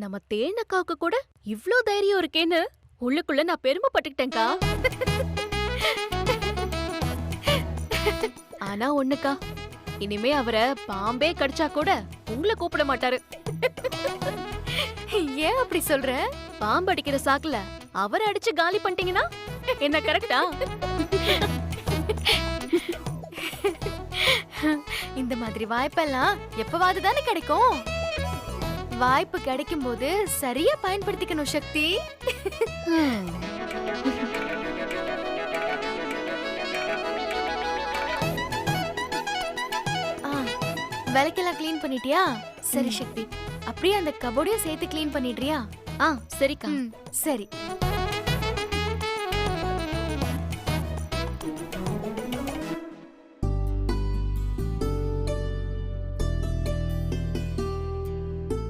நம்ம தேனக்காவுக்கு கூட இவ்ளோ தைரியம் இருக்கேன்னு உள்ளுக்குள்ள நான் பெருமைப்பட்டுக்கிட்டேன்க்கா. ஆனா ஒண்ணுக்கா, இனிமே அவரை பாம்பே கடிச்சா கூட உங்களை கூப்பிட மாட்டாரு. ஏன் அப்படி சொல்ற? பாம்பு அடிக்கிற சாக்குல அவரை அடிச்சு காலி பண்ணிட்டீங்கன்னா என்ன கரெக்டா? இந்த மாதிரி வாய்ப்பெல்லாம் எப்பவாது தானே கிடைக்கும். வாய்ப்பு கிடைக்கும் போது சரியா பயன்படுத்திக்கணும் சக்தி. விளக்கெல்லாம் கிளீன் பண்ணிட்டியா? சரி சக்தி, அப்படியே அந்த கபோர்டையும் சேர்த்து கிளீன் பண்ணிடுறியா? சரிக்கா. சரி.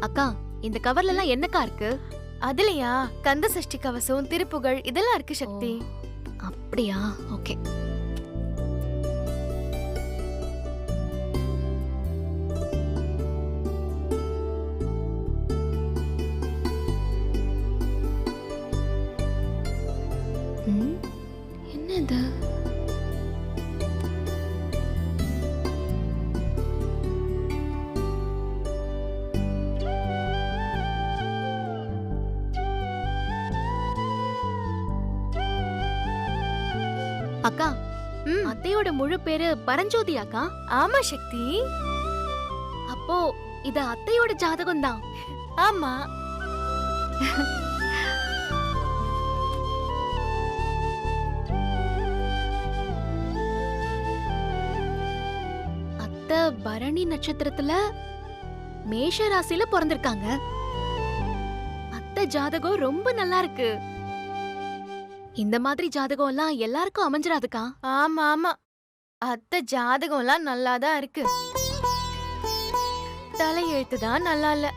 அக்கா, இந்த கவர்ல எல்லாம் என்னக்கா இருக்கு? அதுலயா கந்த சஷ்டி கவசம், திருப்புகழ் இதெல்லாம் இருக்கு சக்தி. அப்படியா? ஓகே. என்ன இது? அக்கா, அத்தையோட முழு பேரு பரஞ்சோதி அக்கா? ஆமா சக்தி. அப்போ இது அத்தையோட ஜாதகம் தான். ஆமா. அத்தை பரணி நட்சத்திரத்துல மேஷ ராசியில பிறந்திருக்காங்க. அத்தை ஜாதகம் ரொம்ப நல்லா இருக்கு. இந்த மாதிரி ஜாதகம் எல்லாம் எல்லாருக்கும் அமைஞ்சிராதுக்கா. ஆமா ஆமா, அத்தை ஜாதகம் எல்லாம் நல்லாதான் இருக்கு. தலையெழுத்து தான் நல்லா இல்ல.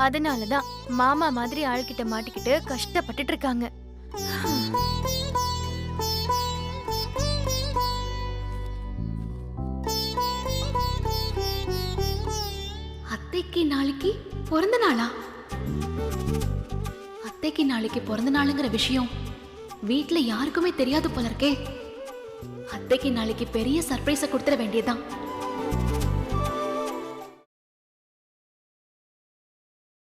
அதனாலதான் மாமா மாதிரி ஆள்கிட்ட மாட்டிக்கிட்டு கஷ்டப்பட்டுட்டு இருக்காங்க. அத்தைக்கு நாளைக்கு பிறந்த நாளா? அத்தைக்கு நாளைக்கு பிறந்த நாளுங்கிற விஷயம் வீட்ல யாருக்குமே தெரியாது போல இருக்கே. அத்தைக்கு நாளைக்கு பெரிய சர்ப்ரைஸ கொடுத்துட வேண்டியதுதான்.